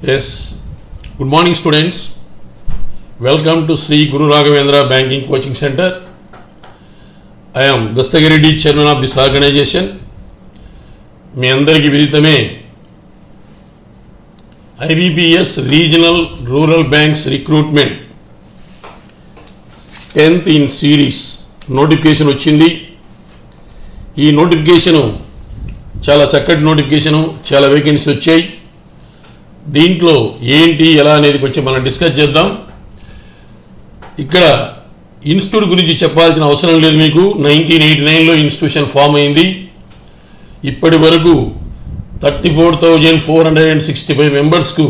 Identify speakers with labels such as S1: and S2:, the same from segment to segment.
S1: Yes. Good morning, students. Welcome to Sri Guru Raghavendra Banking Coaching Center. I am Dastagiri, chairman of this organization. మీ అందరికీ విదితమే IBPS regional rural banks recruitment 10th in series notification వచ్చింది. ఈ notification చాలా చక్కటి notification, చాలా vacancy వచ్చాయి. దీంట్లో ఏంటి ఎలా అనేది కొంచెం మనం డిస్కస్ చేద్దాం. ఇక్కడ ఇన్స్టిట్యూట్ గురించి చెప్పాల్సిన అవసరం లేదు. మీకు 1989లో ఇన్స్టిట్యూషన్ ఫామ్ అయింది. ఇప్పటి వరకు 34,465 మెంబర్స్కు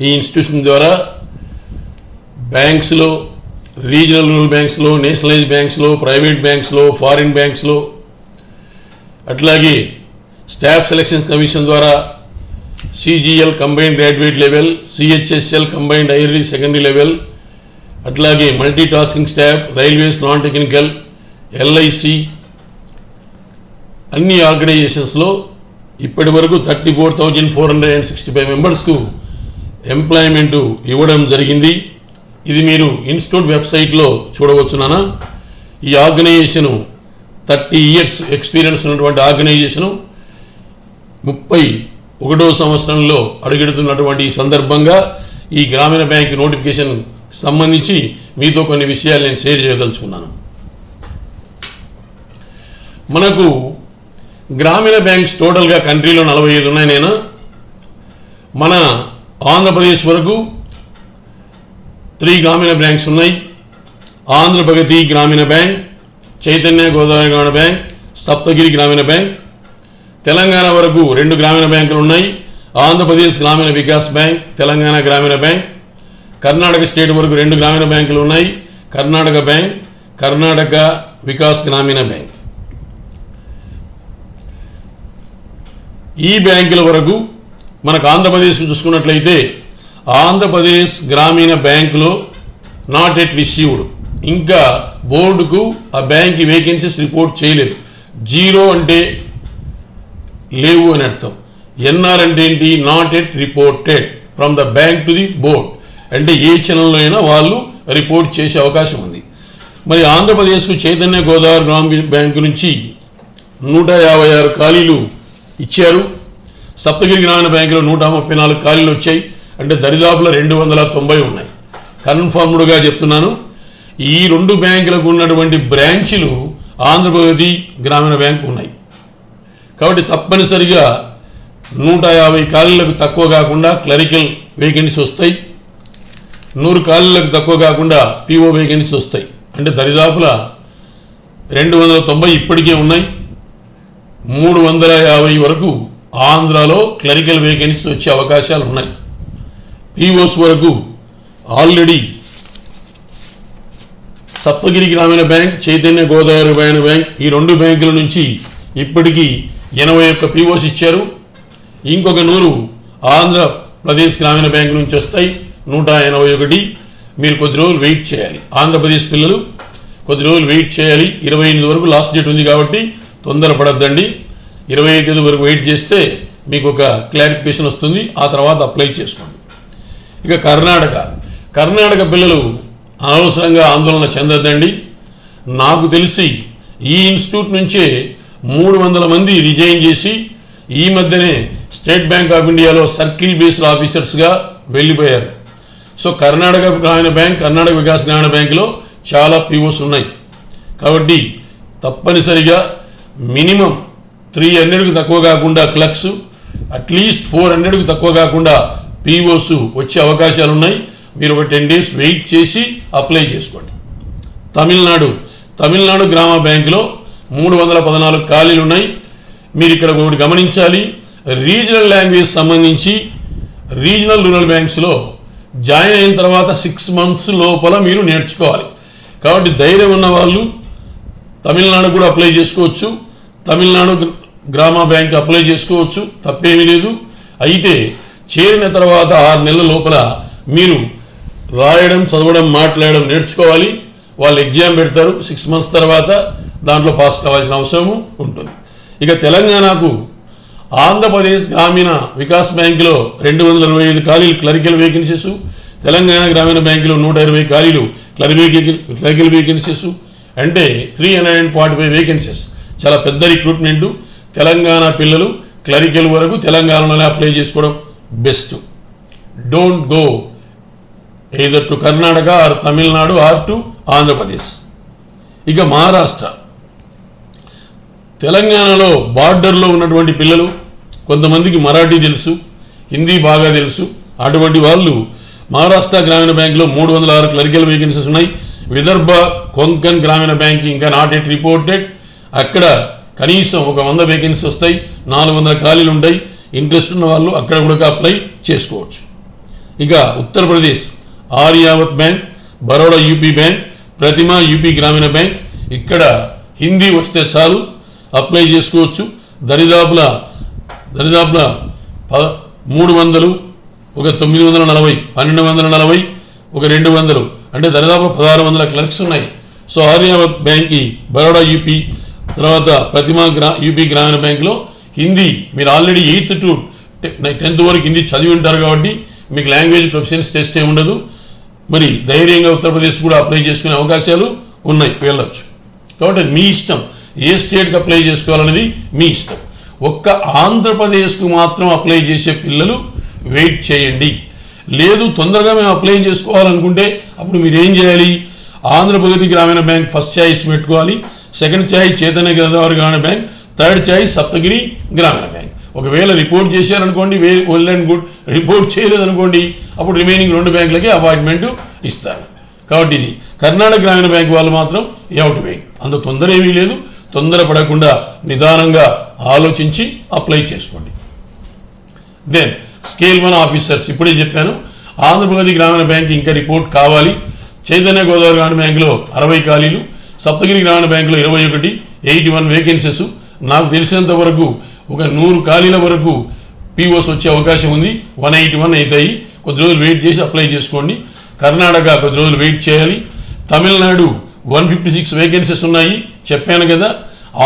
S1: ఈ ఇన్స్టిట్యూషన్ ద్వారా బ్యాంక్స్లో, రీజనల్ రూరల్ బ్యాంక్స్లో, నేషనలైజ్ బ్యాంక్స్లో, ప్రైవేట్ బ్యాంక్స్లో, ఫారిన్ బ్యాంక్స్లో, అట్లాగే స్టాఫ్ సెలక్షన్ కమిషన్ ద్వారా CGL combined graduate level, CHSL combined higher secondary level, అట్లాగే multi tasking staff, railways, non technical, LIC అన్ని ఆర్గనైజేషన్స్లో ఇప్పటి వరకు 34,465 మెంబర్స్కు ఎంప్లాయ్మెంటు ఇవ్వడం జరిగింది. ఇది మీరు ఇన్స్టిట్యూట్ వెబ్సైట్లో చూడవచ్చునా. ఈ ఆర్గనైజేషను 30 years ఎక్స్పీరియన్స్ ఉన్నటువంటి ఆర్గనైజేషను 31వ సంవత్సరంలో అడుగెడుతున్నటువంటి ఈ సందర్భంగా ఈ గ్రామీణ బ్యాంక్ నోటిఫికేషన్ సంబంధించి మీతో కొన్ని విషయాలు నేను షేర్ చేయదలుచుకున్నాను. మనకు గ్రామీణ బ్యాంక్స్ టోటల్గా కంట్రీలో 45 ఉన్నాయి. నేను మన ఆంధ్రప్రదేశ్ వరకు 3 గ్రామీణ బ్యాంక్స్ ఉన్నాయి. ఆంధ్రప్రగతి గ్రామీణ బ్యాంక్, చైతన్య గోదావరి గ్రామీణ బ్యాంక్, సప్తగిరి గ్రామీణ బ్యాంక్. తెలంగాణ వరకు 2 గ్రామీణ బ్యాంకులు ఉన్నాయి. ఆంధ్రప్రదేశ్ గ్రామీణ వికాస్ బ్యాంక్, తెలంగాణ గ్రామీణ బ్యాంక్. కర్ణాటక స్టేట్ వరకు 2 గ్రామీణ బ్యాంకులు ఉన్నాయి. కర్ణాటక బ్యాంక్, కర్ణాటక వికాస్ గ్రామీణ బ్యాంక్. ఈ బ్యాంకుల వరకు మనకు ఆంధ్రప్రదేశ్ చూసుకున్నట్లయితే ఆంధ్రప్రదేశ్ గ్రామీణ బ్యాంకులో నాట్ ఎట్ రిసీవ్డ్, ఇంకా బోర్డుకు ఆ బ్యాంక్ వేకెన్సీస్ రిపోర్ట్ చేయలేదు. 0 అంటే లేవు అని అర్థం. NR అంటే ఏంటి? Not at reported from the bank to the board, అంటే ఏ ఛానల్లో అయినా వాళ్ళు రిపోర్ట్ చేసే అవకాశం ఉంది. మరి ఆంధ్రప్రదేశ్కు చైతన్య గోదావరి గ్రామీణ బ్యాంకు నుంచి 156 ఖాళీలు ఇచ్చారు. సప్తగిరి గ్రామీణ బ్యాంకులో 134 ఖాళీలు వచ్చాయి. అంటే దరిదాపులో 290 ఉన్నాయి. కన్ఫర్మ్డ్గా చెప్తున్నాను. ఈ 2 బ్యాంకులకు ఉన్నటువంటి బ్రాంచీలు ఆంధ్రప్రదేశ్ గ్రామీణ బ్యాంకు ఉన్నాయి. కాబట్టి తప్పనిసరిగా 150 ఖాళీలకు తక్కువ కాకుండా క్లరికల్ వేకెన్సీ వస్తాయి. 100 ఖాళీలకు తక్కువ కాకుండా PO వేకెన్సీ వస్తాయి. అంటే దరిదాపుల 290 ఇప్పటికే ఉన్నాయి. 350 వరకు ఆంధ్రాలో క్లరికల్ వేకెన్సీ వచ్చే అవకాశాలు ఉన్నాయి. POs వరకు ఆల్రెడీ సప్తగిరి గ్రామీణ బ్యాంక్, చైతన్య గోదావరి గ్రామీణ బ్యాంక్, ఈ 2 బ్యాంకుల నుంచి ఇప్పటికీ 81 POs ఇచ్చారు. ఇంకొక 100 ఆంధ్రప్రదేశ్ గ్రామీణ బ్యాంక్ నుంచి వస్తాయి, 181. మీరు కొద్ది రోజులు వెయిట్ చేయాలి. ఆంధ్రప్రదేశ్ పిల్లలు కొద్ది రోజులు వెయిట్ చేయాలి. 28 వరకు లాస్ట్ డేట్ ఉంది కాబట్టి తొందరపడద్దండి. 25 వరకు వెయిట్ చేస్తే మీకు ఒక క్లారిఫికేషన్ వస్తుంది. ఆ తర్వాత అప్లై చేసుకోండి. ఇక కర్ణాటక పిల్లలు అనవసరంగా ఆందోళన చెందద్దండి. నాకు తెలిసి ఈ ఇన్స్టిట్యూట్ నుంచే 300 మంది రిజైన్ చేసి ఈ మధ్యనే స్టేట్ బ్యాంక్ ఆఫ్ ఇండియాలో సర్కిల్ బేస్డ్ ఆఫీసర్స్గా వెళ్ళిపోయారు. సో కర్ణాటక గ్రామీణ బ్యాంక్, కర్ణాటక వికాస్ గ్రామీణ బ్యాంకులో చాలా POs ఉన్నాయి. కాబట్టి తప్పనిసరిగా మినిమం 300కు తక్కువ కాకుండా క్లర్క్స్, అట్లీస్ట్ 400కు తక్కువ కాకుండా POs వచ్చే అవకాశాలు ఉన్నాయి. మీరు ఒక 10 days వెయిట్ చేసి అప్లై చేసుకోండి. తమిళనాడు గ్రామ బ్యాంకులో 314 ఖాళీలు ఉన్నాయి. మీరు ఇక్కడ ఒకటి గమనించాలి. రీజనల్ లాంగ్వేజ్ సంబంధించి రీజనల్ రూరల్ బ్యాంక్స్లో జాయిన్ అయిన తర్వాత 6 months లోపల మీరు నేర్చుకోవాలి. కాబట్టి ధైర్యం ఉన్న వాళ్ళు తమిళనాడు కూడా అప్లై చేసుకోవచ్చు. తమిళనాడు గ్రామ బ్యాంక్ అప్లై చేసుకోవచ్చు, తప్పేమీ లేదు. అయితే చేరిన తర్వాత 6 నెలల లోపల మీరు రాయడం, చదవడం, మాట్లాడడం నేర్చుకోవాలి. వాళ్ళు ఎగ్జామ్ పెడతారు 6 months తర్వాత, దాంట్లో పాస్ కావాల్సిన అవసరం ఉంటుంది. ఇక తెలంగాణకు ఆంధ్రప్రదేశ్ గ్రామీణ వికాస్ బ్యాంకులో 225 ఖాళీలు క్లరికల్ వేకెన్సీస్, తెలంగాణ గ్రామీణ బ్యాంకులో 120 ఖాళీలు క్లరికల్ వేకెన్సీస్, అంటే 345 వేకెన్సీస్. చాలా పెద్ద రిక్రూట్మెంటు. తెలంగాణ పిల్లలు క్లరికల్ వరకు తెలంగాణలోనే అప్లై చేసుకోవడం best. Don't go either to Karnataka or Tamil Nadu or to Andhra Pradesh. ఇక మహారాష్ట్ర, తెలంగాణలో బార్డర్లో ఉన్నటువంటి పిల్లలు, కొంతమందికి మరాఠీ తెలుసు, హిందీ బాగా తెలుసు, అటువంటి వాళ్ళు మహారాష్ట్ర గ్రామీణ బ్యాంకులో 306 క్లరికల్ వేకెన్సీస్ ఉన్నాయి. విదర్భ కొంకన్ గ్రామీణ బ్యాంక్ ఇంకా నాట్ ఎట్ రిపోర్టెడ్. అక్కడ కనీసం ఒక 100 వేకెన్సీ వస్తాయి, 400 ఖాళీలు ఉంటాయి. ఇంట్రెస్ట్ ఉన్న వాళ్ళు అక్కడ కూడా అప్లై చేసుకోవచ్చు. ఇక Uttar Pradesh, Aryavart bank, Baroda UP bank, Prathama UP Gramin bank. ఇక్కడ హిందీ వస్తే చాలు అప్లై చేసుకోవచ్చు. దరిదాపుల 300, ఒక 940, 1240, ఒక 200, అంటే దరిదాపు 1600 క్లర్క్స్ ఉన్నాయి. సో ఆర్యావత్ బ్యాంక్కి, బరోడా యూపీ, తర్వాత ప్రతిమ యూపీ గ్రామీణ బ్యాంక్లో హిందీ మీరు ఆల్రెడీ 8th to 10th వరకు హిందీ చదివి ఉంటారు కాబట్టి మీకు లాంగ్వేజ్ ప్రొఫిషియన్సీ టెస్ట్ ఏమి ఉండదు. మరి ధైర్యంగా ఉత్తరప్రదేశ్ కూడా అప్లై చేసుకునే అవకాశాలు ఉన్నాయి, వెళ్ళొచ్చు. కాబట్టి మీ ఇష్టం, ఏ స్టేట్కి అప్లై చేసుకోవాలనేది మీ ఇష్టం. ఒక్క ఆంధ్రప్రదేశ్కు మాత్రం అప్లై చేసే పిల్లలు వెయిట్ చేయండి. లేదు తొందరగా మేము అప్లై చేసుకోవాలనుకుంటే అప్పుడు మీరు ఏం చేయాలి? ఆంధ్రప్రగతి గ్రామీణ బ్యాంక్ ఫస్ట్ చాయిస్ పెట్టుకోవాలి, సెకండ్ చాయిస్ చైతన్య గోదావరి గ్రామీణ బ్యాంక్, థర్డ్ చాయిస్ సప్తగిరి గ్రామీణ బ్యాంక్. ఒకవేళ రిపోర్ట్ చేశారనుకోండి, వెల్ అండ్ గుడ్. రిపోర్ట్ చేయలేదనుకోండి, అప్పుడు రిమైనింగ్ 2 బ్యాంకులకి అపాయింట్మెంట్ ఇస్తారు. కాబట్టి ఇది కర్ణాటక గ్రామీణ బ్యాంక్ వాళ్ళు మాత్రం అవుట్ బ్యాంక్. అంత తొందర ఏమీ లేదు. తొందర పడకుండా నిదానంగా ఆలోచించి అప్లై చేసుకోండి. దెన్ స్కేల్ 1 ఆఫీసర్స్, ఇప్పుడే చెప్పాను. ఆంధ్రప్రదేశ్ గ్రామీణ బ్యాంక్ ఇంకా రిపోర్ట్ కావాలి. చైతన్య గోదావరి గ్రామీణ బ్యాంకులో 60 ఖాళీలు, సప్తగిరి గ్రామీణ బ్యాంకులో 21, 81 వేకెన్సీస్. నాకు తెలిసినంత వరకు ఒక 100 ఖాళీల వరకు పీఓస్ వచ్చే అవకాశం ఉంది. 181 అవుతాయి. కొద్ది రోజులు వెయిట్ చేసి అప్లై చేసుకోండి. కర్ణాటక కొద్ది రోజులు వెయిట్ చేయాలి. తమిళనాడు 156 వేకెన్సీస్ ఉన్నాయి, చెప్పాను కదా.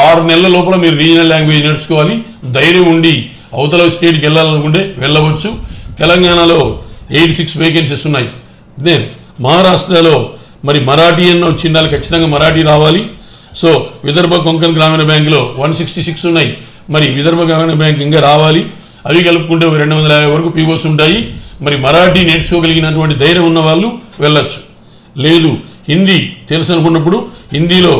S1: 6 నెలల లోపల మీరు రీజనల్ లాంగ్వేజ్ నేర్చుకోవాలి. ధైర్యం ఉండి అవతల స్టేట్కి వెళ్ళాలనుకుంటే వెళ్ళవచ్చు. తెలంగాణలో 86 వేకెన్సీస్ ఉన్నాయి. దెన్ మహారాష్ట్రలో మరి మరాఠీ అన్న వచ్చిండాలి, ఖచ్చితంగా మరాఠీ రావాలి. సో విదర్భ కొంకన్ గ్రామీణ బ్యాంకులో 166 ఉన్నాయి. మరి విదర్భ గ్రామీణ బ్యాంక్ ఇంకా రావాలి. అవి కలుపుకుంటే 250 వరకు పీఓస్ ఉంటాయి. మరి మరాఠీ నేర్చుకోగలిగినటువంటి ధైర్యం ఉన్న వాళ్ళు వెళ్ళచ్చు. లేదు హిందీ తెలుసు అనుకున్నప్పుడు హిందీలో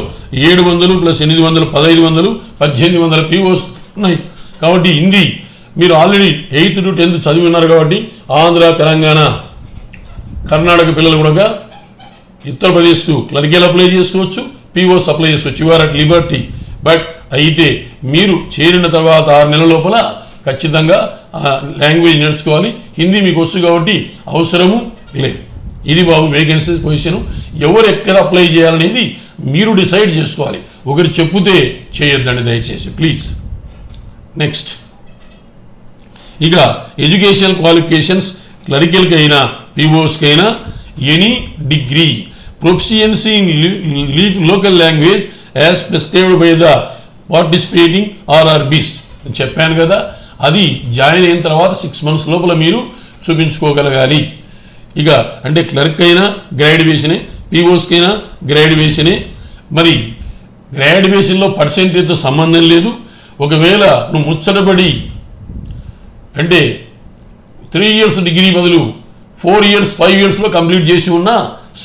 S1: 700 + 800 1500 1800 పీఓస్ ఉన్నాయి. కాబట్టి హిందీ మీరు ఆల్రెడీ 8th to 10th చదివి ఉన్నారు కాబట్టి ఆంధ్ర, తెలంగాణ, కర్ణాటక పిల్లలు కూడా ఉత్తరప్రదేశ్కు క్లరికల్ అప్లై చేసుకోవచ్చు, పీఓస్ అప్లై చేసుకోవచ్చు. You are at liberty. But అయితే మీరు చేరిన తర్వాత 6 నెలల లోపల ఖచ్చితంగా లాంగ్వేజ్ నేర్చుకోవాలి. హిందీ మీకు వచ్చు కాబట్టి అవసరము లేదు. ఇది బాబు వేకెన్సీ పొజిషను. ఎవరు ఎక్కడ అప్లై చేయాలనేది మీరు డిసైడ్ చేసుకోవాలి. ఒకరు చెప్పుతే చేయొద్దండి దయచేసి, ప్లీజ్. నెక్స్ట్, ఇక ఎడ్యుకేషనల్ క్వాలిఫికేషన్స్ క్లరికల్కి అయినా పీఓస్కి అయినా any degree proficiency in local language as prescribed by the participating RRBs నేను చెప్పాను కదా. అది జాయిన్ అయిన తర్వాత 6 months లోపల మీరు చూపించుకోగలగాలి. ఇక అంటే క్లర్క్ అయినా గ్రాడ్యుయేషనే, పీఓస్కి అయినా గ్రాడ్యుయేషనే. మరి గ్రాడ్యుయేషన్లో పర్సెంటేజ్తో సంబంధం లేదు. ఒకవేళ నువ్వు ముచ్చటపడి అంటే 3 years డిగ్రీ బదులు 4 years 5 yearsలో కంప్లీట్ చేసి ఉన్నా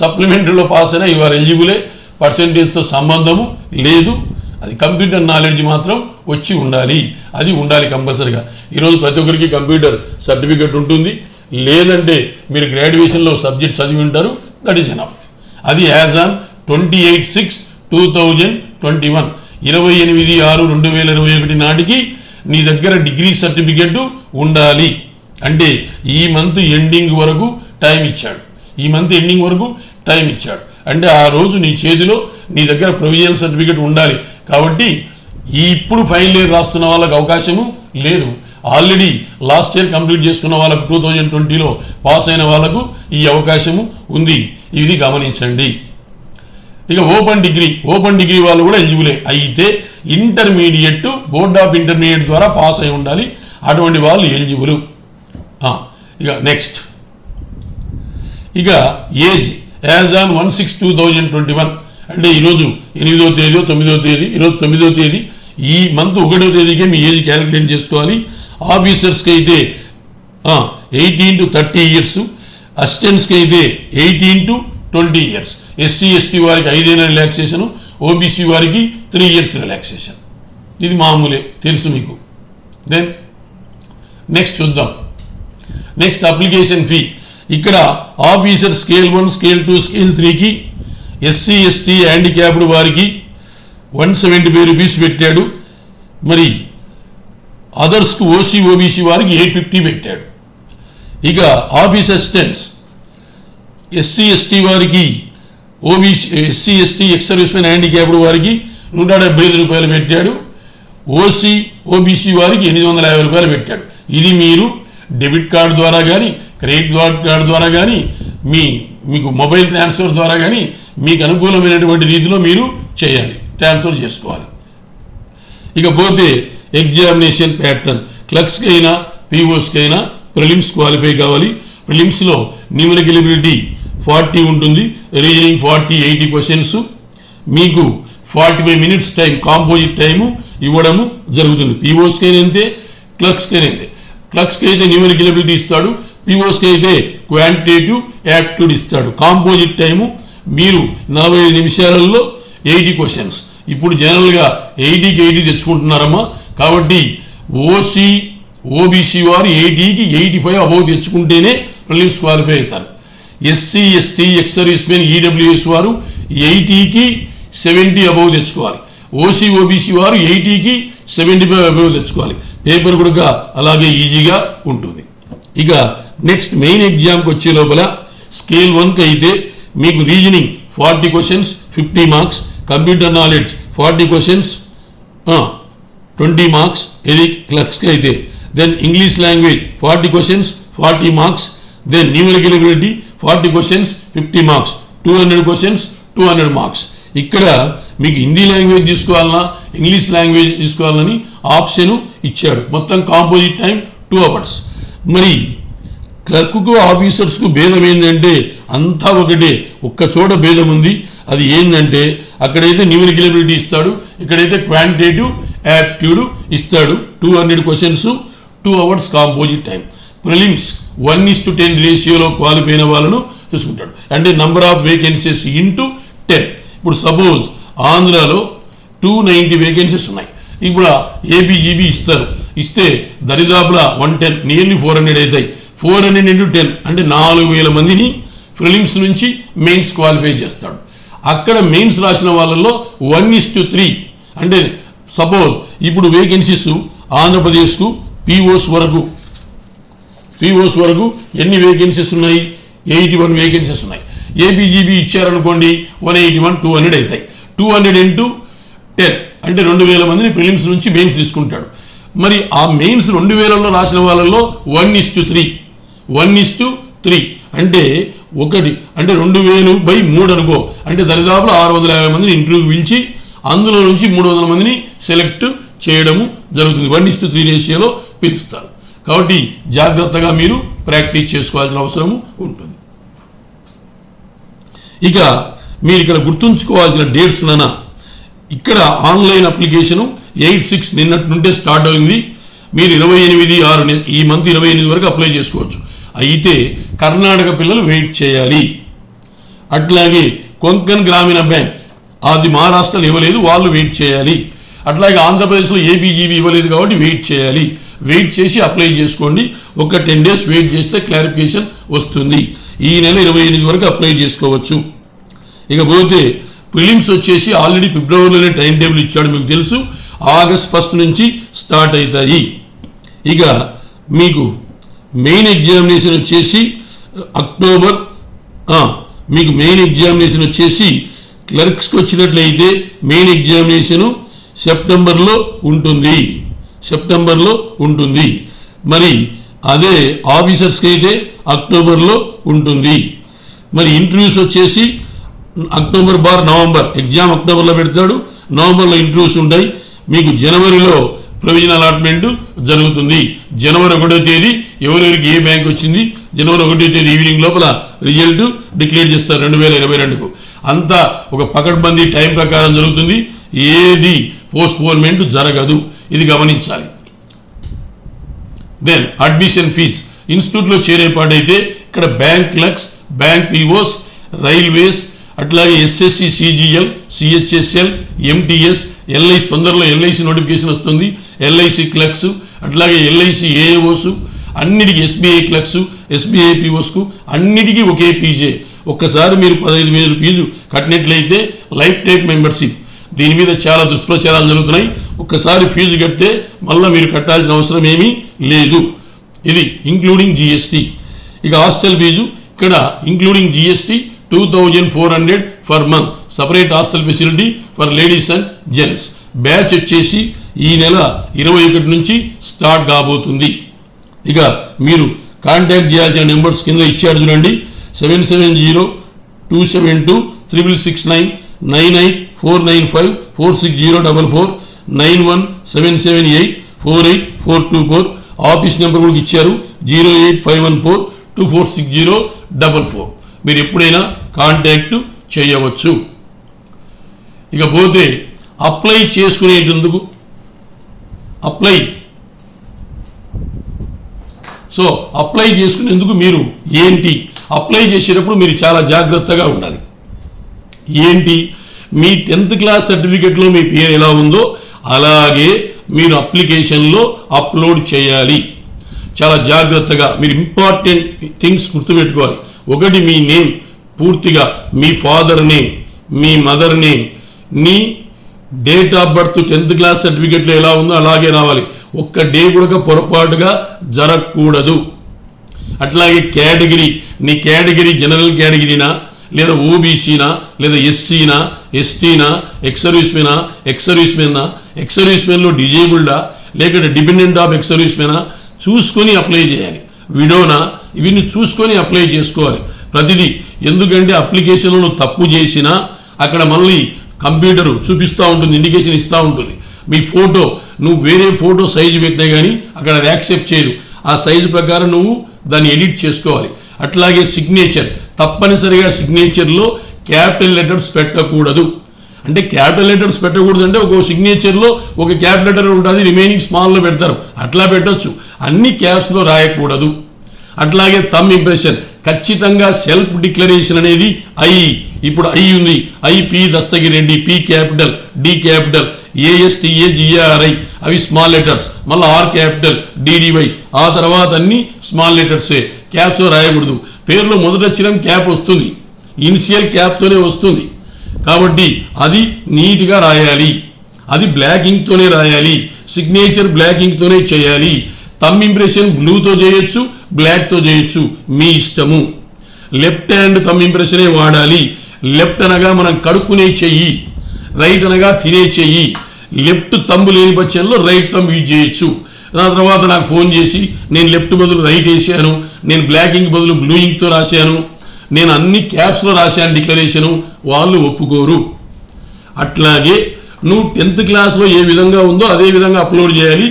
S1: సప్లిమెంటరీలో పాస్ అయినా యు ఆర్ ఎలిజిబులే. పర్సెంటేజ్తో సంబంధము లేదు. అది కంప్యూటర్ నాలెడ్జ్ మాత్రం వచ్చి ఉండాలి. అది ఉండాలి కంపల్సరీగా. ఈరోజు ప్రతి ఒక్కరికి కంప్యూటర్ సర్టిఫికేట్ ఉంటుంది. లేదంటే మీరు గ్రాడ్యుయేషన్లో సబ్జెక్ట్ చదివి ఉంటారు. That is enough. అది యాజ్ ఆన్ 28/6/2021 28/6/2021 నాటికి నీ దగ్గర డిగ్రీ సర్టిఫికేట్ ఉండాలి. అంటే ఈ మంత్ ఎండింగ్ వరకు టైం ఇచ్చాడు. అంటే ఆ రోజు నీ చేతిలో నీ దగ్గర ప్రొవిజనల్ సర్టిఫికేట్ ఉండాలి. కాబట్టి ఇప్పుడు ఫైనల్ ఇయర్ రాస్తున్న వాళ్ళకి అవకాశము లేదు. ఆల్రెడీ లాస్ట్ ఇయర్ కంప్లీట్ చేసుకున్న వాళ్ళకు 2020లో పాస్ అయిన వాళ్ళకు ఈ అవకాశము ఉంది. ఇది గమనించండి. ఇక ఓపెన్ డిగ్రీ వాళ్ళు కూడా ఎలిజిబులే. అయితే ఇంటర్మీడియట్ బోర్డ్ ఆఫ్ ఇంటర్మీడియట్ ద్వారా పాస్ అయి ఉండాలి, అటువంటి వాళ్ళు ఎలిజిబుల్. ఇక నెక్స్ట్, ఇక ఏజ్ యాజ్ ఆన్ 1/6/2021 అంటే ఈరోజు 8వ తేదీ 9వ తేదీ, ఈరోజు 9వ తేదీ, ఈ మంత్ 1వ తేదీకే మీ ఏజ్ క్యాలిక్యులేట్ చేసుకోవాలి. ఆఫీసర్స్కి అయితే 18 to 30 ఇయర్స్, అసిస్టెంట్స్కి అయితే 18 to 20 ఇయర్స్, ఎస్సీ ఎస్టీ వారికి 5 ఏళ్ళ రిలాక్సేషను, ఓబీసీ వారికి 3 ఇయర్స్ రిలాక్సేషన్. ఇది మామూలే, తెలుసు మీకు. దెన్ నెక్స్ట్ చూద్దాం. Next application fee. ఇక్కడ ఆఫీసర్ స్కేల్ 1, స్కేల్ 2, స్కేల్ 3కి ఎస్సీ ఎస్టీ హ్యాండిక్యాప్డ్ వారికి 175 రూపీస్ పెట్టాడు. మరి అదర్స్కు ఓసీ ఓబీసీ వారికి 850 పెట్టాడు. ఇక ఆఫీస్ అసిస్టెంట్స్ ఎస్సీ ఎస్టీ వారికి, OBC SC ST ex service men handicapped వారికి 175 రూపాయలు పెట్టాడు. ఓసీ ఓబీసీ వారికి 850 రూపాయలు పెట్టాడు. ఇది మీరు డెబిట్ కార్డు ద్వారా కానీ, క్రెడిట్ కార్డు ద్వారా కానీ, మీకు మొబైల్ ట్రాన్స్ఫర్ ద్వారా కానీ మీకు అనుకూలమైనటువంటి రీతిలో మీరు చేయాలి, ట్రాన్స్ఫర్ చేసుకోవాలి. ఇక పోతే ఎగ్జామినేషన్ ప్యాటర్న్. క్లర్క్స్కి అయినా పీఓస్కి అయినా ప్రిలిమ్స్ క్వాలిఫై కావాలి. ప్రిలిమ్స్లో న్యూమరికల్ ఎబిలిటీ 40 ఉంటుంది, రీజనింగ్ 40, 80 క్వశ్చన్స్. మీకు 45 మినిట్స్ టైం కాంపోజిట్ టైము ఇవ్వడము జరుగుతుంది. పీఓస్కి అయినా అంతే, క్లర్క్స్కి అయినా అంతే. క్లర్క్స్కి అయితే న్యూమరికల్ ఎబిలిటీ ఇస్తాడు, పీఓస్కి అయితే క్వాంటిటేటివ్ యాప్టిట్యూడ్ ఇస్తాడు. కాంపోజిట్ టైము మీరు 45 నిమిషాలలో 80 క్వశ్చన్స్. ఇప్పుడు జనరల్గా 80కి 80 తెచ్చుకుంటున్నారమ్మా. కాబట్టి ఓసీ ఓబీసీ వారు 80కి 85 అబౌవ్ తెచ్చుకుంటేనే ప్రిలిమ్స్ క్వాలిఫై అవుతారు. SC ST ex service men EWS వారు 80కి 70 అబౌవ్ తెచ్చుకోవాలి. ఓసీ ఓబీసీ వారు 80కి 75 అబౌవ్ తెచ్చుకోవాలి. పేపర్ కూడా అలాగే ఈజీగా ఉంటుంది. ఇక నెక్స్ట్ మెయిన్ ఎగ్జామ్కి వచ్చే లోపల స్కేల్ 1కి అయితే మీకు reasoning 40 questions 50 marks, computer knowledge 40 questions 20 marks, ఇది క్లర్క్స్కి అయితే. Then English language 40 questions 40 marks. Then numerical ability 40 questions 50 marks, 200 questions 200 marks. ఇక్కడ మీకు హిందీ లాంగ్వేజ్ తీసుకోవాలన్నా ఇంగ్లీష్ లాంగ్వేజ్ తీసుకోవాలని ఆప్షన్ ఇచ్చాడు. మొత్తం కాంపోజిట్ టైం 2 hours. మరి క్లర్క్కు ఆఫీసర్స్కు భేదం ఏంటంటే అంతా ఒకటే, ఒక్క చోట భేదం ఉంది. అది ఏంటంటే అక్కడైతే న్యూమరికల్ ఎబిలిటీ ఇస్తాడు, ఇక్కడైతే క్వాంటిటేటివ్ యాప్టిట్యూడ్ ఇస్తాడు. 200 questions 2 hours composite time. Prelims 1:10 రేషియోలో క్వాలిఫై అయిన వాళ్ళను చూసుకుంటాడు. అంటే నంబర్ ఆఫ్ వేకెన్సీస్ ఇంటూ 10. ఇప్పుడు సపోజ్ ఆంధ్రాలో 290 వేకెన్సీస్ ఉన్నాయి. ఇప్పుడు ఏబీజీబీ ఇస్తారు, ఇస్తే దరిదాపులా 110 నియర్లీ 400 అవుతాయి. 400 into 10 అంటే 4000 మందిని ప్రిలిమ్స్ నుంచి మెయిన్స్ క్వాలిఫై చేస్తాడు. అక్కడ మెయిన్స్ రాసిన వాళ్ళల్లో 1:3 అంటే సపోజ్ ఇప్పుడు వేకెన్సీస్ ఆంధ్రప్రదేశ్కు పీఓస్ వరకు ఎన్ని వేకెన్సీస్ ఉన్నాయి? 81 వేకెన్సీస్ ఉన్నాయి. ఏబీజీబీ ఇచ్చారనుకోండి 181, 200 అవుతాయి. 200 into 10 అంటే 2000 మందిని ప్రిలిమ్స్ నుంచి మెయిన్స్ తీసుకుంటాడు. మరి ఆ మెయిన్స్ 2000లో రాసిన వాళ్ళల్లో 1:3 అంటే 1 అంటే 2000/3 అనుకో, అంటే దరిదాపులు 650 మందిని ఇంటర్వ్యూ పిలిచి అందులో నుంచి 300 మందిని సెలెక్ట్ చేయడము జరుగుతుంది. 1:3 రేషియోలో పిలుస్తారు. కాబట్టి జాగ్రత్తగా మీరు ప్రాక్టీస్ చేసుకోవాల్సిన అవసరం ఉంటుంది. ఇక మీరు ఇక్కడ గుర్తుంచుకోవాల్సిన డేట్స్ నానా, ఇక్కడ ఆన్లైన్ అప్లికేషను 8/6 నిన్నటి నుండే స్టార్ట్ అయింది. మీరు 28/6 ఈ మంత్ 28 వరకు అప్లై చేసుకోవచ్చు. అయితే కర్ణాటక పిల్లలు వెయిట్ చేయాలి. అట్లాగే కొంకన్ గ్రామీణ బ్యాంక్ అది మహారాష్ట్రలో ఇవ్వలేదు, వాళ్ళు వెయిట్ చేయాలి. అట్లాగే ఆంధ్రప్రదేశ్లో ఏబీజీబీ ఇవ్వలేదు కాబట్టి వెయిట్ చేయాలి. వెయిట్ చేసి అప్లై చేసుకోండి. ఒక 10 days వెయిట్ చేస్తే క్లారిఫికేషన్ వస్తుంది. ఈ నెల 28 వరకు అప్లై చేసుకోవచ్చు. ఇకపోతే ప్రిలిమ్స్ వచ్చేసి ఆల్రెడీ ఫిబ్రవరిలోనే టైం టేబుల్ ఇచ్చాడు, మీకు తెలుసు. August 1 నుంచి స్టార్ట్ అవుతాయి. ఇక మీకు మెయిన్ ఎగ్జామినేషన్ వచ్చేసి అక్టోబర్, మీకు మెయిన్ ఎగ్జామినేషన్ వచ్చేసి క్లర్క్స్కి వచ్చినట్లయితే మెయిన్ ఎగ్జామినేషను సెప్టెంబర్లో ఉంటుంది. మరి అదే ఆఫీసర్స్కి అయితే అక్టోబర్లో ఉంటుంది. మరి ఇంటర్వ్యూస్ వచ్చేసి నవంబర్ ఎగ్జామ్ అక్టోబర్లో పెడతాడు, నవంబర్లో ఇంటర్వ్యూస్ ఉంటాయి. మీకు జనవరిలో ప్రొవిజనల్ అలాట్మెంట్ జరుగుతుంది. జనవరి 1వ తేదీ ఎవరెవరికి ఏ బ్యాంక్ వచ్చింది, జనవరి 1వ తేదీ ఈవినింగ్ లోపల రిజల్ట్ డిక్లేర్ చేస్తారు 2022కు. అంతా ఒక పకడ్బందీ టైం ప్రకారం జరుగుతుంది. ఏది పోస్ట్పోన్మెంట్ జరగదు, ఇది గమనించాలి. దెన్ అడ్మిషన్ ఫీజ్ ఇన్స్టిట్యూట్లో చేరేపాటైతే ఇక్కడ bank clerks, bank POs, railways, అట్లాగే SSC, CGL, CHSL, MTS, LIC, తొందరలో ఎల్ఐసి నోటిఫికేషన్ వస్తుంది, ఎల్ఐసి క్లర్క్స్, అట్లాగే ఎల్ఐసి ఏఏఓస్, అన్నిటికీ ఎస్బీఐ క్లర్క్స్, ఎస్బీఐ పీఓస్కు అన్నిటికీ ఒకే ఫీజే. ఒక్కసారి మీరు 15,000 ఫీజు కట్టినట్లయితే లైఫ్ టైం మెంబర్షిప్. దీని మీద చాలా దుష్ప్రచారాలు జరుగుతున్నాయి. ఒక్కసారి ఫీజు కడితే మళ్ళీ మీరు కట్టాల్సిన అవసరం ఏమీ లేదు. ఇది ఇంక్లూడింగ్ జిఎస్టీ. ఇక హాస్టల్ ఫీజు ఇక్కడ including GST 2,400 for month. Separate hostel facility for ladies and gents. Batch వచ్చేసి ఈ నెల 21 నుంచి స్టార్ట్ కాబోతుంది. ఇక మీరు కాంటాక్ట్ చేయాల్సిన నెంబర్స్ కింద ఇచ్చాడు చూడండి. 7702726669, 9849546044, 9177848424. ఆఫీస్ నెంబర్ కూడా ఇచ్చారు 08514246044. మీరు ఎప్పుడైనా కాంటాక్ట్ చేయవచ్చు. ఇక పోతే అప్లై చేసుకునేందుకు అప్లై చేసుకునేందుకు మీరు ఏంటి, అప్లై చేసేటప్పుడు మీరు చాలా జాగ్రత్తగా ఉండాలి. ఏంటి, మీ 10th క్లాస్ సర్టిఫికెట్లో మీ పేరు ఎలా ఉందో అలాగే మీరు అప్లికేషన్లో అప్లోడ్ చేయాలి. చాలా జాగ్రత్తగా మీరు ఇంపార్టెంట్ థింగ్స్ గుర్తుపెట్టుకోవాలి. ఒకటి, మీ నేమ్ పూర్తిగా, మీ ఫాదర్ నేమ్, మీ మదర్ నేమ్, మీ date of birth 10th class సర్టిఫికెట్లో ఎలా ఉందో అలాగే రావాలి. ఒక్క డే కూడా పొరపాటుగా జరగకూడదు. అట్లాగే కేటగిరీ, నీ కేటగిరీ జనరల్ కేటగిరీనా, లేదా ఓబీసీనా, లేదా ఎస్సీనా, ఎస్టీనా, ఎక్సర్వీస్మెనా, ఎక్సర్వీస్మెన్లో డిజేబుల్డా, లేకపోతే డిపెండెంట్ ఆఫ్ ఎక్సర్వీస్మెనా చూసుకొని అప్లై చేయాలి. విడోనా, ఇవన్నీ చూసుకొని అప్లై చేసుకోవాలి ప్రతిదీ. ఎందుకంటే అప్లికేషన్లో నువ్వు తప్పు చేసినా అక్కడ మళ్ళీ కంప్యూటర్ చూపిస్తూ ఉంటుంది, ఇండికేషన్ ఇస్తూ ఉంటుంది. మీ ఫోటో, నువ్వు వేరే ఫోటో సైజు పెట్టినా కానీ అక్కడ అది యాక్సెప్ట్ చేయదు. ఆ సైజు ప్రకారం నువ్వు దాన్ని ఎడిట్ చేసుకోవాలి. అట్లాగే సిగ్నేచర్, తప్పనిసరిగా సిగ్నేచర్లో క్యాపిటల్ లెటర్స్ పెట్టకూడదు. అంటే క్యాపిటల్ లెటర్స్ పెట్టకూడదు అంటే ఒక సిగ్నేచర్లో ఒక క్యాపిటల్ లెటర్ ఉంటుంది, రిమైనింగ్ స్మాల్లో పెడతారు, అట్లా పెట్టచ్చు. అన్ని క్యాప్స్లో రాయకూడదు. అట్లాగే థంబ్ ఇంప్రెషన్, ఖచ్చితంగా సెల్ఫ్ డిక్లరేషన్ అనేది ఇప్పుడు ఉంది, P Dastagireddy, P capital, D capital, ASTAGARI అవి స్మాల్ లెటర్స్, మళ్ళీ ఆర్ క్యాపిటల్, DDY, ఆ తర్వాత అన్ని స్మాల్ లెటర్సే, క్యాప్స్ రాయకూడదు. పేరులో మొదటి అక్షరం క్యాప్ వస్తుంది, ఇనిషియల్ క్యాప్తోనే వస్తుంది కాబట్టి అది నీట్గా రాయాలి. అది బ్లాక్ ఇంక్తోనే రాయాలి. సిగ్నేచర్ బ్లాక్ ఇంక్తోనే చేయాలి. థంబ్ ఇంప్రెషన్ బ్లూతో చేయొచ్చు, బ్లాక్తో చేయొచ్చు, మీ ఇష్టము. లెఫ్ట్ హ్యాండ్ థంబ్ ఇంప్రెషనే వాడాలి. లెఫ్ట్ అనగా మనం కడుక్కునే చెయ్యి, రైట్ అనగా తినే చెయ్యి. లెఫ్ట్ తంబు లేని పక్షంలో రైట్ తంబు యూజ్ చేయొచ్చు. దాని తర్వాత నాకు ఫోన్ చేసి నేను లెఫ్ట్ బదులు రైట్ వేసాను, నేను బ్లాక్ ఇంక్ బదులు బ్లూ ఇంక్తో రాశాను, నేను అన్ని క్యాప్స్లో రాశాను డిక్లరేషను, వాళ్ళు ఒప్పుకోరు. అట్లాగే నువ్వు 10th క్లాస్లో ఏ విధంగా ఉందో అదే విధంగా అప్లోడ్ చేయాలి.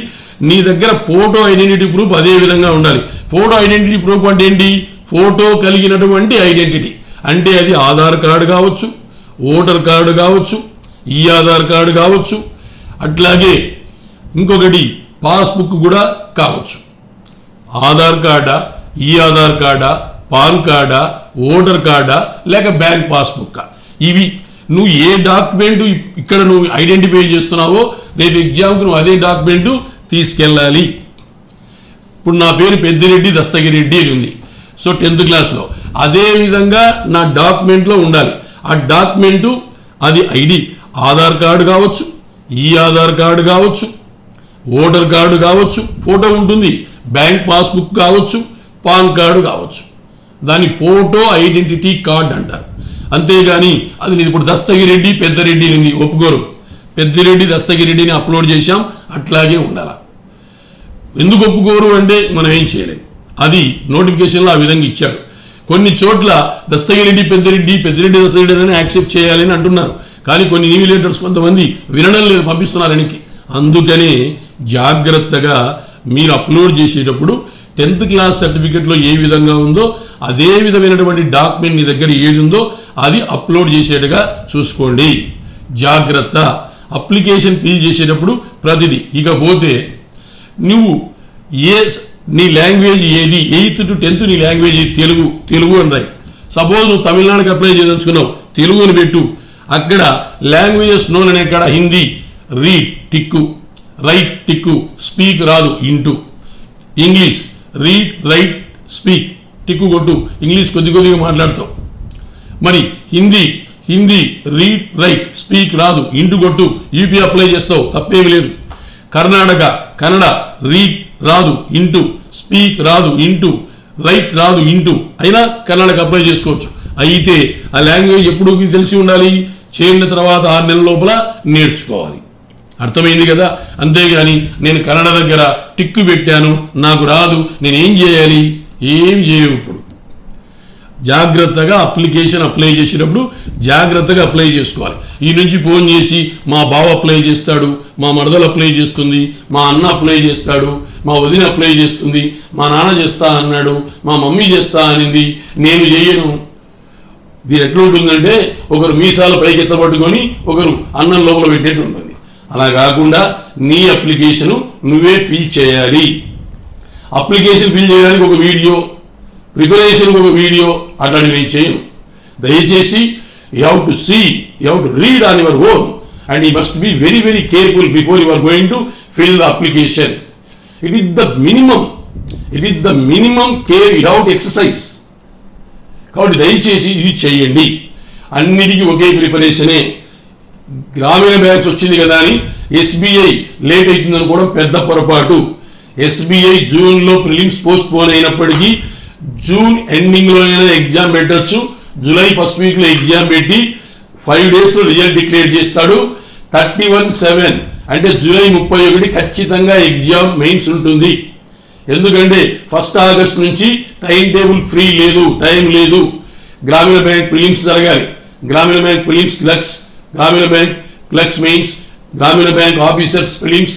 S1: నీ దగ్గర ఫోటో ఐడెంటిటీ ప్రూఫ్ అదే విధంగా ఉండాలి. ఫోటో ఐడెంటిటీ ప్రూఫ్ అంటే ఏంటి? ఫోటో కలిగినటువంటి ఐడెంటిటీ. అంటే అది ఆధార్ కార్డు కావచ్చు, ఓటర్ కార్డు కావచ్చు, ఈ ఆధార్ కార్డు కావచ్చు, అట్లాగే ఇంకొకటి పాస్బుక్ కూడా కావచ్చు. ఆధార్ కార్డా, ఈ ఆధార్ కార్డా, పాన్ కార్డా, ఓటర్ కార్డా, లేక బ్యాంక్ పాస్బుక్. ఇవి నువ్వు ఏ డాక్యుమెంట్ ఇక్కడ నువ్వు ఐడెంటిఫై చేస్తున్నావో రేపు ఎగ్జామ్కి నువ్వు అదే డాక్యుమెంట్ తీసుకెళ్ళాలి. ఇప్పుడు నా పేరు పెద్దిరెడ్డి దస్తగిరెడ్డి అని ఉంది, సో 10th క్లాస్లో అదే విధంగా నా డాక్యుమెంట్లో ఉండాలి. ఆ డాక్యుమెంటు అది ఐడి, ఆధార్ కార్డు కావచ్చు, ఈ ఆధార్ కార్డు కావచ్చు, ఓటర్ కార్డు కావచ్చు, ఫోటో ఉంటుంది, బ్యాంక్ పాస్బుక్ కావచ్చు, పాన్ కార్డు కావచ్చు. దాని ఫోటో ఐడెంటిటీ కార్డ్ అంటారు. అంతేగాని అది ఇప్పుడు దస్తగిరెడ్డి పెద్దరెడ్డి ఉంది, ఒప్పుకోరు. పెద్దిరెడ్డి దస్తగిరెడ్డిని అప్లోడ్ చేశాం, అట్లాగే ఉండాలి. ఎందుకు ఒప్పుకోరు అంటే మనం ఏం చేయలేం, అది నోటిఫికేషన్లో ఆ విధంగా ఇచ్చాడు. కొన్ని చోట్ల దస్తగిరెడ్డి పెద్దిరెడ్డి దస్తగిరెడ్డి అని యాక్సెప్ట్ చేయాలని అంటున్నారు. కానీ కొన్ని ఇన్విజిలేటర్స్ కొంతమంది వినడం లేదు, పంపిస్తున్నారు వెనక్కి. అందుకనే జాగ్రత్తగా మీరు అప్లోడ్ చేసేటప్పుడు 10th క్లాస్ సర్టిఫికెట్లో ఏ విధంగా ఉందో అదే విధమైనటువంటి డాక్యుమెంట్ నీ దగ్గర ఏది ఉందో అది అప్లోడ్ చేసేట్టుగా చూసుకోండి. జాగ్రత్త. అప్లికేషన్ ఫిల్ చేసేటప్పుడు ప్రతిదీ. ఇకపోతే నువ్వు నీ లాంగ్వేజ్ ఏది, 8th to 10th నీ లాంగ్వేజ్ తెలుగు అని రాయి. సపోజ్ నువ్వు తమిళనాడుకి అప్లై చేయదలుచుకున్నావు, తెలుగు అని పెట్టు. అక్కడ లాంగ్వేజెస్ నోన్ అనే కాడ Hindi read tick, write tick, speak రాదు into, English read write speak tick కొట్టు, ఇంగ్లీష్ కొద్దిగా మాట్లాడతావు. మరి హిందీ రీడ్ రైట్ స్పీక్ రాదు ఇంటూ కొట్టు, యూపీ అప్లై చేస్తావు, తప్పేమి లేదు. కన్నడ రీడ్ రాదు ఇంటూ, స్పీక్ రాదు ఇంటూ, రైట్ రాదు ఇంటూ, అయినా కన్నడకు అప్లై చేసుకోవచ్చు. అయితే ఆ లాంగ్వేజ్ ఎప్పుడు తెలిసి ఉండాలి, చేరిన తర్వాత 6 నెలల లోపల నేర్చుకోవాలి. అర్థమైంది కదా? అంతేగాని నేను కన్నడ దగ్గర టిక్కు పెట్టాను నాకు రాదు నేను ఏం చేయాలి? ఏం చేయవు. ఇప్పుడు జాగ్రత్తగా అప్లికేషన్ అప్లై చేసేటప్పుడు జాగ్రత్తగా అప్లై చేసుకోవాలి. ఈ నుంచి ఫోన్ చేసి మా బావ అప్లై చేస్తాడు, మా మరదలు అప్లై చేస్తుంది, మా అన్న అప్లై చేస్తాడు, మా వదిన అప్లై చేస్తుంది, మా నాన్న చేస్తా అన్నాడు, మా మమ్మీ చేస్తా అనింది, నేను చేయను. దీని ఎట్లా ఉంటుందంటే ఒకరు మీసాలు పైకి ఎత్తబట్టుకొని ఒకరు అన్నం లోపల పెట్టేట్టు ఉంటుంది. అలా కాకుండా నీ అప్లికేషను నువ్వే ఫిల్ చేయాలి. అప్లికేషన్ ఫిల్ చేయడానికి ఒక వీడియో, ప్రిపరేషన్కి ఒక వీడియో అట్లాంటి నేను చేయను. దయచేసి you have to see, you have to read on your own and you must be very very careful before you are going to fill the application. It is the minimum care you have to exercise. కాబట్టి దయచేసి ఇది చేయండి. అన్నిటికీ ఒకే ప్రిపరేషనే. గ్రామీణ banks వచ్చింది కదా అని SBI late అవుతుందని కూడా పెద్ద పొరపాటు. ఎస్బీఐ జూన్లో ప్రిలిమ్స్ పోస్ట్ పోన్ అయినప్పటికీ జూన్ ఎండింగ్లోనైనా ఎగ్జామ్ పెట్టచ్చు. జూలై ఫస్ట్ వీక్లో ఎగ్జామ్ పెట్టి 5 daysలో రిజల్ట్ డిక్లేర్ చేస్తాడు. 31/7 అంటే జూలై 31 ఖచ్చితంగా ఎగ్జామ్ మెయిన్స్ ఉంటుంది. ఎందుకంటే 1 August నుంచి టైం టేబుల్ ఫ్రీ లేదు, టైం లేదు. గ్రామీణ బ్యాంక్ ప్రిలిమ్స్ జరగాలి, గ్రామీణ బ్యాంక్ ప్రిలిమ్స్ క్లర్క్స్, గ్రామీణ బ్యాంక్ క్లర్క్స్ మెయిన్స్, గ్రామీణ బ్యాంక్ ఆఫీసర్స్ ప్రిలిమ్స్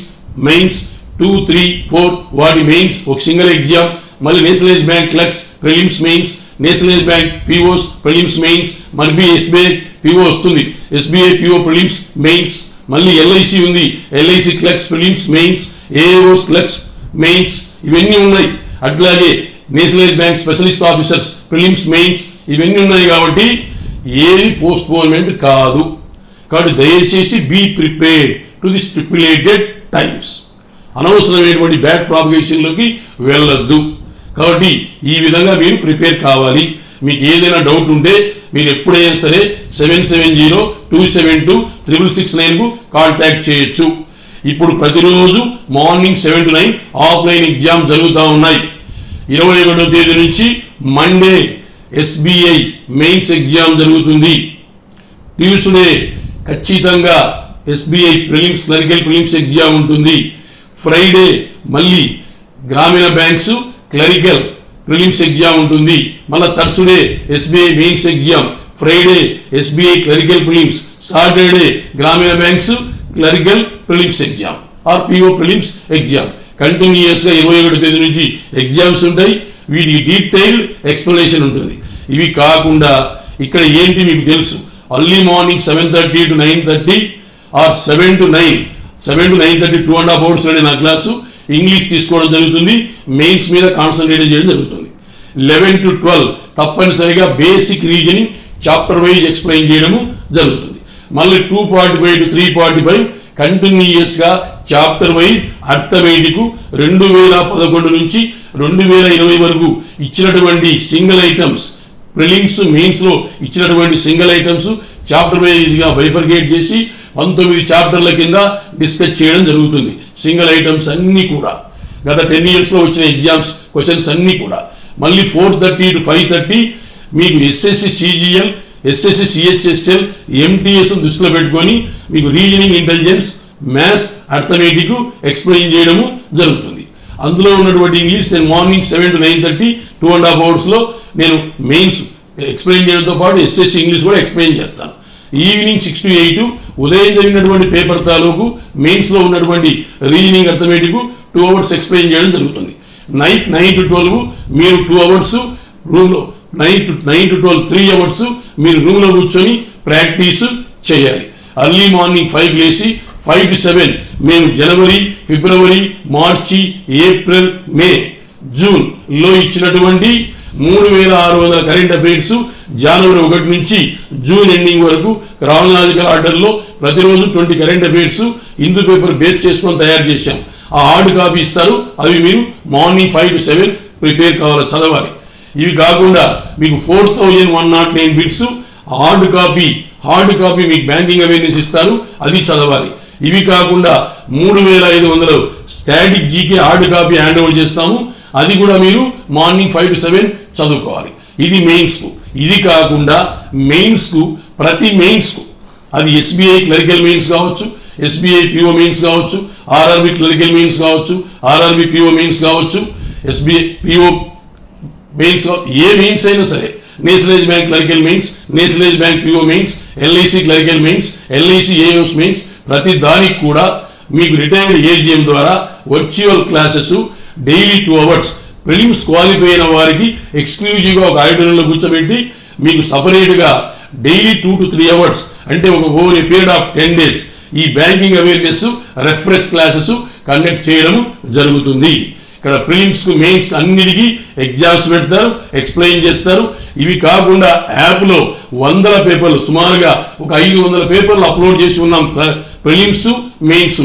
S1: మెయిన్స్ 2, 3, 4 వాటి మెయిన్స్ ఒక సింగిల్ ఎగ్జామ్. మళ్ళీ nationalise bank clerks prelims mains, nationalise bank POs prelims mains, మళ్ళీ ఎస్బీఐ పిఓ వస్తుంది, ఎస్బీఐ పిఓ ప్రిలిమ్స్ మెయిన్స్, మళ్ళీ ఎల్ఐసి ఉంది, LIC clerks prelims mains, AOs clerks mains, ఇవన్నీ ఉన్నాయి. అట్లాగే nationalise bank specialist officers prelims mains ఇవన్నీ ఉన్నాయి. కాబట్టి ఏది పోస్ట్ పోన్మెంట్ కాదు. కాబట్టి దయచేసి be prepared to the stipulated times. అనవసరమైనటువంటి బ్యాక్ ప్రాపగేషన్లోకి వెళ్ళొద్దు. కాబట్టి ఈ విధంగా మీరు ప్రిపేర్ కావాలి. మీకు ఏదైనా డౌట్ ఉంటే మీరు ఎప్పుడైనా సరే 7702726669కు కాంటాక్ట్ చేయొచ్చు. ఇప్పుడు ప్రతిరోజు మార్నింగ్ 7 to 9 ఆఫ్లైన్ ఎగ్జామ్ జరుగుతూ ఉన్నాయి. 21వ తేదీ నుంచి మండే ఎస్బీఐ మెయిన్స్ ఎగ్జామ్ జరుగుతుంది. ట్యూస్డే ఖచ్చితంగా SBI prelims clerical prelims exam ఉంటుంది. ఫ్రైడే మళ్ళీ Gramin banks clerical prelims exam ఉంటుంది. మళ్ళీ Thursday SBI mains exam, Friday SBI clerical prelims, Saturday Gramin banks clerical prelims exam or PO prelims exam. కంటిన్యూస్గా 21వ తేదీ నుంచి ఎగ్జామ్స్ ఉంటాయి. వీటికి డీటెయిల్డ్ ఎక్స్ప్లెనేషన్ ఉంటుంది. ఇవి కాకుండా ఇక్కడ ఏంటి మీకు తెలుసు, early morning 7:30 to 9:30 or 7 to 9:30 2.5 hours నా క్లాసు ఇంగ్లీష్ తీసుకోవడం జరుగుతుంది. మెయిన్స్ మీద కాన్సన్ట్రేట్ చేయడం జరుగుతుంది. 11 to 12 తప్పనిసరిగా basic reasoning chapter wise explain చేయడము జరుగుతుంది. మళ్ళీ 2:45 to 3:45 కంటిన్యూస్గా చాప్టర్ వైజ్ అర్థమెటిక్ 2011 నుంచి 2020 వరకు ఇచ్చినటువంటి సింగిల్ ఐటమ్స్, ప్రిలిమ్స్ మెయిన్స్లో ఇచ్చినటువంటి సింగిల్ ఐటమ్స్ చాప్టర్ వైజ్గా బైఫర్గేట్ చేసి 19 చాప్టర్ల కింద డిస్కస్ చేయడం జరుగుతుంది. సింగిల్ ఐటమ్స్ అన్నీ కూడా గత 10 yearsలో వచ్చిన ఎగ్జామ్స్ క్వశ్చన్స్ అన్నీ కూడా. మళ్ళీ 4:30 to 5:30 మీకు SSC CGL, SSC CHSL, MTS దృష్టిలో పెట్టుకొని మీకు reasoning intelligence, maths, arithmetic explain చేయడము జరుగుతుంది. అందులో ఉన్నటువంటి ఇంగ్లీష్ నేను మార్నింగ్ 7 to 9:30 2.5 hours నేను మెయిన్స్ ఎక్స్ప్లెయిన్ చేయడంతో పాటు ఎస్ఎస్సి ఇంగ్లీష్ కూడా ఎక్స్ప్లెయిన్ చేస్తాను. ఈవినింగ్ 6 to 8 ఉదయం జరిగినటువంటి పేపర్ తాలూకు మెయిన్స్లో ఉన్నటువంటి రీజనింగ్ అర్థమెటిక్ 2 hours ఎక్స్ప్లెయిన్ చేయడం జరుగుతుంది. నైట్ 9 to 12 మీరు 2 hours రూమ్లో, 9 to 12 3 hours మీరు రూమ్లో కూర్చొని ప్రాక్టీస్ చేయాలి. అర్లీ మార్నింగ్ 5 లేచి 5 to 7 మేము జనవరి, ఫిబ్రవరి, మార్చి, ఏప్రిల్, మే, జూన్లో ఇచ్చినటువంటి 3600 కరెంట్ అఫైర్స్ జనవరి 1 నుంచి జూన్ ఎండింగ్ వరకు క్రానలాజికల్ ఆర్డర్లో ప్రతిరోజు 20 current affairs Hindu paper base చేసుకొని తయారు చేశాం. ఆ హార్డ్ కాపీ ఇస్తారు, అవి మీరు మార్నింగ్ 5 to 7 ప్రిపేర్ కావాలి, చదవాలి. ఇవి కాకుండా మీకు 4109 బిట్స్ హార్డ్ కాపీ మీకు బ్యాంకింగ్ అవేర్నెస్ ఇస్తారు, అది చదవాలి. ఇవి కాకుండా 3500 static GK hard copy hand over చేస్తాము, అది కూడా మీరు మార్నింగ్ 5 to 7 చదువుకోవాలి. ఇది మెయిన్స్కు. ఇది కాకుండా మెయిన్స్కు, ప్రతి మెయిన్స్కు, అది ఎస్బీఐ క్లరికల్ మెయిన్స్ కావచ్చు, ఎస్బీఐ పిఓ మెయిన్స్ కావచ్చు, ఆర్ఆర్బి క్లరికల్ మెయిన్స్ కావచ్చు, ఆర్ఆర్బి పిఓ మెయిన్స్ కావచ్చు, ఎస్బీఐ పిఓ మెయిన్స్, ఏ మెయిన్స్ అయినా సరే, nationalise bank clerical mains, nationalise bank PO mains, LIC clerical mains, LIC AOs mains, ప్రతి దానికి కూడా మీకు రిటైర్డ్ ఏజిఎం ద్వారా virtual classes daily 2 hours prelims qualify అయిన వారికి ఎక్స్క్లూజివ్గా ఒక ఆడిటోరియంలో కూర్చోబెట్టి మీకు సపరేట్గా డైలీ 2 to 3 hours అంటే over a period of 10 days ఈ banking awareness reference classes conduct చేయడం జరుగుతుంది. ఇక్కడ ప్రిలిమ్స్కు, మెయిన్స్ అన్నిటికీ ఎగ్జామ్స్ పెడతారు, ఎక్స్ప్లెయిన్ చేస్తారు. ఇవి కాకుండా యాప్లో 100 పేపర్లు, సుమారుగా ఒక 500 పేపర్లు అప్లోడ్ చేసి ఉన్నాం. ప్రిలిమ్స్, మెయిన్స్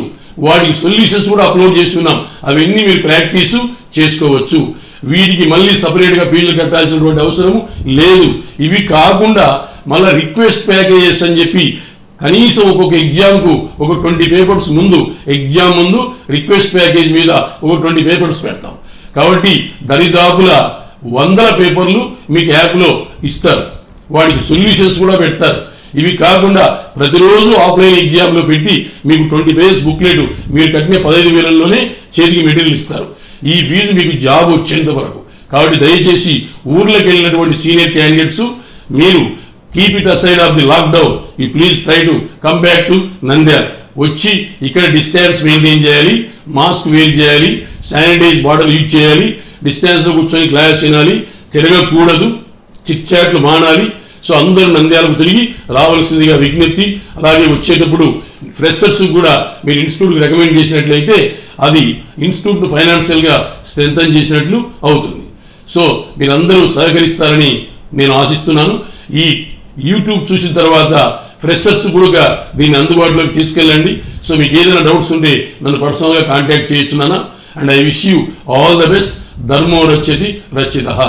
S1: వాటికి సొల్యూషన్స్ కూడా అప్లోడ్ చేసి ఉన్నాం. అవన్నీ మీరు ప్రాక్టీసు చేసుకోవచ్చు. వీటికి మళ్ళీ సపరేట్గా ఫీజులు కట్టాల్సినటువంటి అవసరం లేదు. ఇవి కాకుండా మళ్ళీ రిక్వెస్ట్ ప్యాకేజెస్ అని చెప్పి కనీసం ఒక్కొక్క ఎగ్జామ్కు ఒక 20 పేపర్స్ ముందు, ఎగ్జామ్ ముందు రిక్వెస్ట్ ప్యాకేజ్ మీద ఒక 20 పేపర్స్ పెడతాం. కాబట్టి దరిదాపుల 100 పేపర్లు మీకు యాప్లో ఇస్తారు, వాటికి సొల్యూషన్స్ కూడా పెడతారు. ఇవి కాకుండా ప్రతిరోజు ఆఫ్లైన్ ఎగ్జామ్లో పెట్టి మీకు 20 pages బుక్లెట్ మీరు కట్టిన 15,000లోనే చేతికి మెటీరియల్ ఇస్తారు. ఈ ఫీజు మీకు జాబ్ వచ్చేంత వరకు. కాబట్టి దయచేసి ఊర్లోకి వెళ్ళినటువంటి సీనియర్ క్యాండిడేట్స్, మీరు keep it aside of the lockdown, you please try to come back to Nandyal. వచ్చి ఇక్కడ డిస్టెన్స్ మెయింటైన్ చేయాలి, మాస్క్ వేర్ చేయాలి, శానిటైజ్ బాటిల్ యూజ్ చేయాలి, డిస్టెన్స్లో కూర్చొని క్లాస్ వినాలి, తిరగకూడదు, చిట్ చాట్లు మానాలి. సో అందరూ నంద్యాలకు తిరిగి రావాల్సిందిగా విజ్ఞప్తి. అలాగే వచ్చేటప్పుడు ఫ్రెషర్స్ కూడా మీరు ఇన్స్టిట్యూట్కి రికమెండ్ చేసినట్లయితే అది ఇన్స్టిట్యూట్ను ఫైనాన్షియల్గా స్ట్రెంథన్ చేసినట్లు అవుతుంది. సో మీరందరూ సహకరిస్తారని నేను ఆశిస్తున్నాను. ఈ యూట్యూబ్ చూసిన తర్వాత ఫ్రెషర్స్ కూడా దీన్ని అందుబాటులోకి తీసుకెళ్ళండి. సో మీకు ఏదైనా డౌట్స్ ఉంటే నన్ను పర్సనల్గా కాంటాక్ట్ చేయొచ్చున్నానా. And I wish you all the best. ధర్మో రక్షతి రక్షితః.